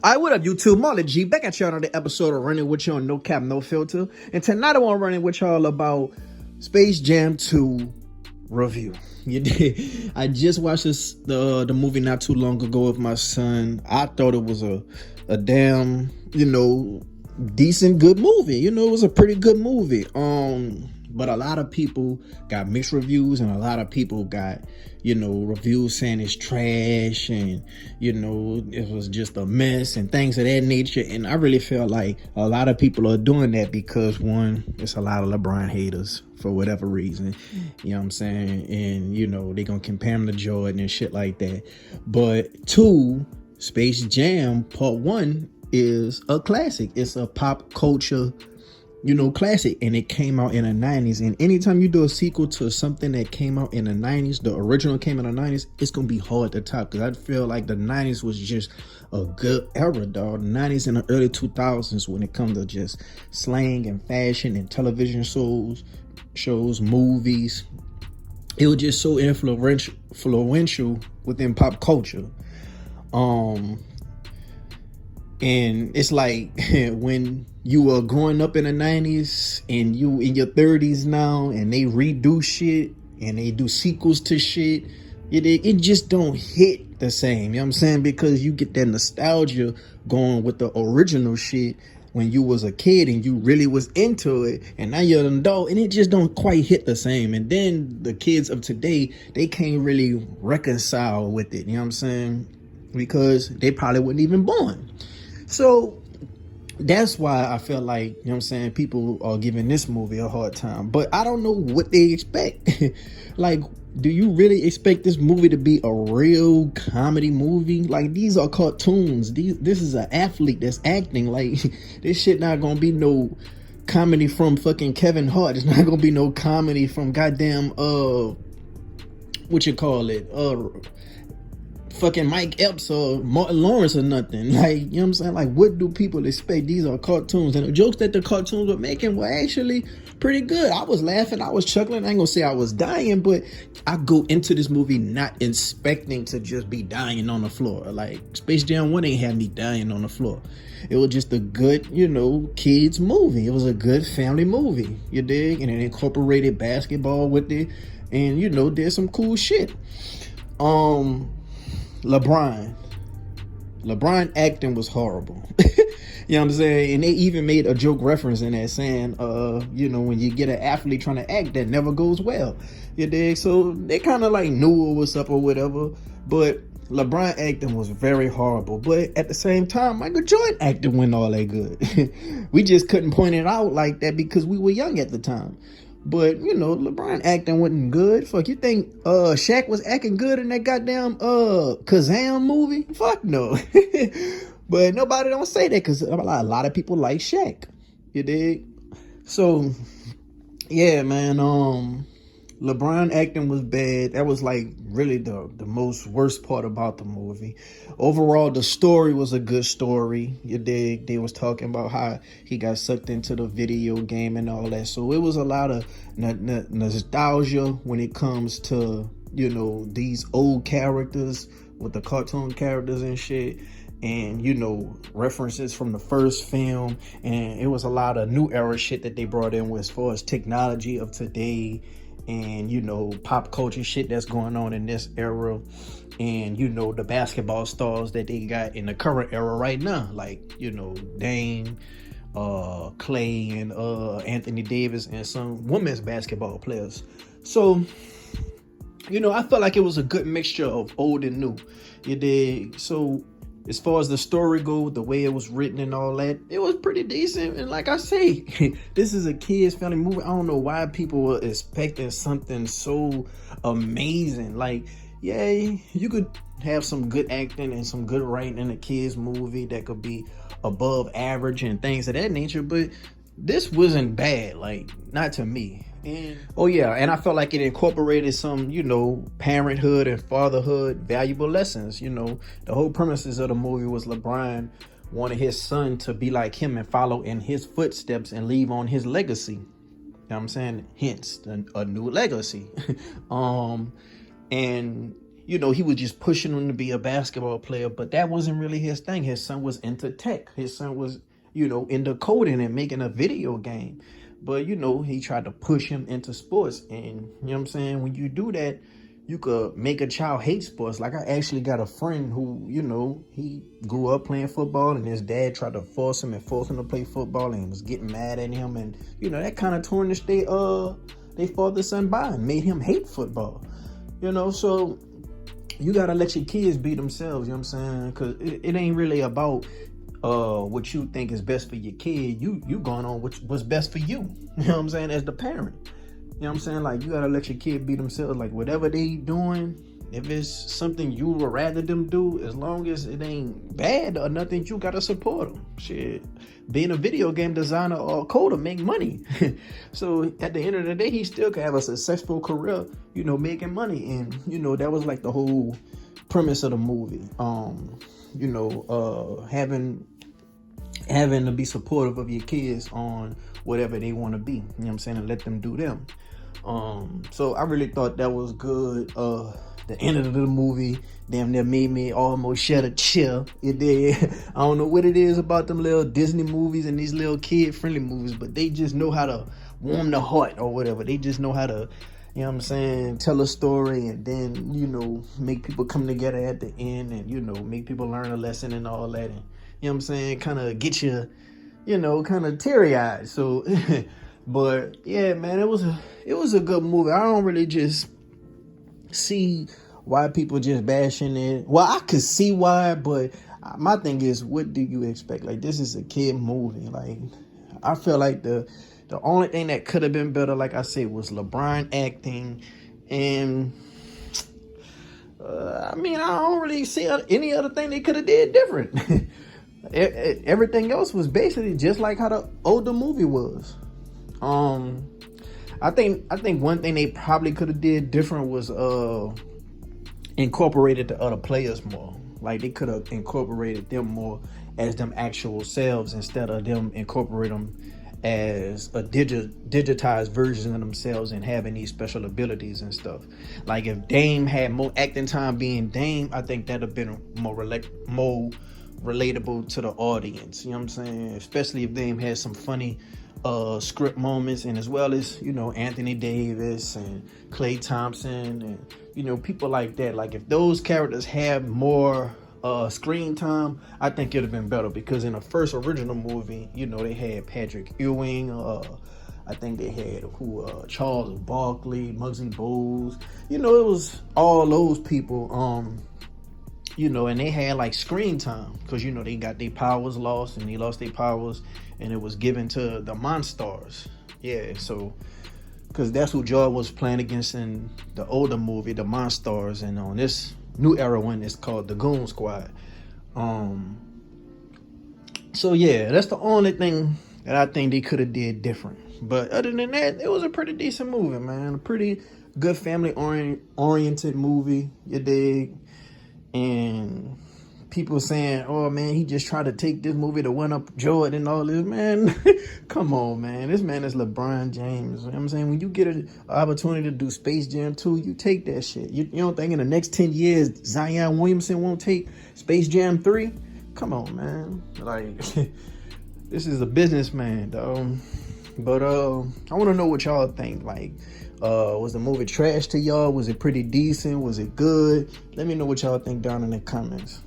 What up, YouTube? Marley G back at y'all on another episode of Running With You on No Cap, No Filter. And tonight I want to run with y'all about Space Jam 2 review. You did. I just watched the movie not too long ago with my son. I thought it was a damn, decent, good movie. It was a pretty good movie. But a lot of people got mixed reviews, and a lot of people got, reviews saying it's trash and, it was just a mess and things of that nature. And I really feel like a lot of people are doing that because, one, it's a lot of LeBron haters for whatever reason, you know what I'm saying? And, they're going to compare him to Jordan and shit like that. But two, Space Jam Part 1 is a classic. It's a pop culture classic, and it came out in the 90s. And anytime you do a sequel to something that came out in the 90s, the original came in the 90s, it's gonna be hard to top, because I feel like the 90s was just a good era, dog. The 90s and the early 2000s, when it comes to just slang and fashion and television shows, movies, it was just so influential within pop culture. And it's like when you were growing up in the 90s and you in your 30s now, and they redo shit and they do sequels to shit, it just don't hit the same. You know what I'm saying? Because you get that nostalgia going with the original shit when you was a kid and you really was into it, and now you're an adult and it just don't quite hit the same. And then the kids of today, they can't really reconcile with it. You know what I'm saying? Because they probably wasn't even born. So that's why I feel like, people are giving this movie a hard time. But I don't know what they expect. Like, do you really expect this movie to be a real comedy movie? Like, these are cartoons. This is an athlete that's acting. Like, this shit not gonna be no comedy from fucking Kevin Hart. It's not gonna be no comedy from goddamn fucking Mike Epps or Martin Lawrence or nothing. Like, you know what I'm saying? Like, what do people expect? These are cartoons, and the jokes that the cartoons were making were actually pretty good. I was laughing, I was chuckling. I ain't gonna say I was dying, but I go into this movie not expecting to just be dying on the floor. Like, Space Jam 1 ain't had me dying on the floor. It was just a good, kids movie. It was a good family movie, you dig? And it incorporated basketball with it, and did some cool shit. LeBron acting was horrible. You know what I'm saying? And they even made a joke reference in that, saying, when you get an athlete trying to act, that never goes well. You dig? So they kind of like knew what was up or whatever. But LeBron acting was very horrible. But at the same time, Michael Jordan acting wasn't all that good. We just couldn't point it out like that because we were young at the time. But, LeBron acting wasn't good. Fuck, you think Shaq was acting good in that goddamn Kazam movie? Fuck no. But nobody don't say that because a lot of people like Shaq. You dig? So, yeah, man. LeBron acting was bad. That was like really the most worst part about the movie. Overall, the story was a good story. You dig? They was talking about how he got sucked into the video game and all that. So it was a lot of nostalgia when it comes to, these old characters with the cartoon characters and shit. And, references from the first film. And it was a lot of new era shit that they brought in as far as technology of today. And, pop culture shit that's going on in this era. And, the basketball stars that they got in the current era right now. Like, Dame, Clay, and Anthony Davis, and some women's basketball players. So, I felt like it was a good mixture of old and new. You dig? So, as far as the story goes, the way it was written and all that, it was pretty decent. And like I say, this is a kids family movie. I don't know why people were expecting something so amazing. Like, yeah, you could have some good acting and some good writing in a kids movie that could be above average and things of that nature, but this wasn't bad, like, not to me. And and I felt like it incorporated some, parenthood and fatherhood valuable lessons. The whole premises of the movie was LeBron wanted his son to be like him and follow in his footsteps and leave on his legacy. You know what I'm saying? Hence a new legacy. And you know, he was just pushing him to be a basketball player, but that wasn't really his thing. His son was into tech. His son was, you know, into coding and making a video game. But, you know, he tried to push him into sports. And, you know what I'm saying? When you do that, you could make a child hate sports. Like, I actually got a friend who, you know, he grew up playing football, and his dad tried to force him to play football, and was getting mad at him. And, you know, that kind of tarnished their father-son bond, made him hate football. You know, so you got to let your kids be themselves, you know what I'm saying? Because it ain't really about what you think is best for your kid. You going on what's best for you. You know what I'm saying? As the parent. You know what I'm saying? Like, you gotta let your kid be themselves. Like, whatever they doing, if it's something you would rather them do, as long as it ain't bad or nothing, you gotta support them. Shit, being a video game designer or coder make money. So at the end of the day, he still can have a successful career, you know, making money. And, you know, that was like the whole premise of the movie. You know, having to be supportive of your kids on whatever they want to be, you know what I'm saying, and let them do them. So I really thought that was good. The end of the movie damn near made me almost shed a chill. It did. I don't know what it is about them little Disney movies and these little kid-friendly movies, but they just know how to warm the heart or whatever. They just know how to, you know what I'm saying, tell a story and then, you know, make people come together at the end and, you know, make people learn a lesson and all that. And, you know what I'm saying, kind of get you, you know, kind of teary-eyed. So, but yeah, man, it was a good movie. I don't really just see why people just bashing it. Well, I could see why, but my thing is, what do you expect? Like, this is a kid movie. Like, I feel like the only thing that could have been better, like I said, was LeBron acting. And I mean, I don't really see any other thing they could have did different. Everything else was basically just like how the older movie was. I think one thing they probably could have did different was incorporated the other players more. Like, they could have incorporated them more as them actual selves instead of them incorporate them as a digitized version of themselves and having these special abilities and stuff. Like, if Dame had more acting time being Dame, I think that'd have been more relatable to the audience. You know what I'm saying? Especially if Dame had some funny script moments, and as well as, you know, Anthony Davis and Klay Thompson and, you know, people like that. Like, if those characters had more screen time, I think it'd have been better, because in the first original movie, you know, they had Patrick Ewing, I think they had Charles Barkley, Muggsy Bogues, you know, it was all those people, you know, and they had like screen time because, you know, they got their powers lost, and they lost their powers, and it was given to the Monstars. Yeah, so because that's who Jordan was playing against in the older movie, the Monstars, and on this new era one, it's called the Goon Squad. So yeah, that's the only thing that I think they could have did different. But other than that, it was a pretty decent movie, man. A pretty good family oriented movie, you dig? And people saying, oh man, he just tried to take this movie to one up Jordan and all this, man. Come on, man. This man is LeBron James. You know what I'm saying? When you get an opportunity to do Space Jam 2, you take that shit. You don't think in the next 10 years Zion Williamson won't take Space Jam 3? Come on, man. Like, this is a businessman, dog. But I want to know what y'all think. Like, was the movie trash to y'all? Was it pretty decent? Was it good? Let me know what y'all think down in the comments.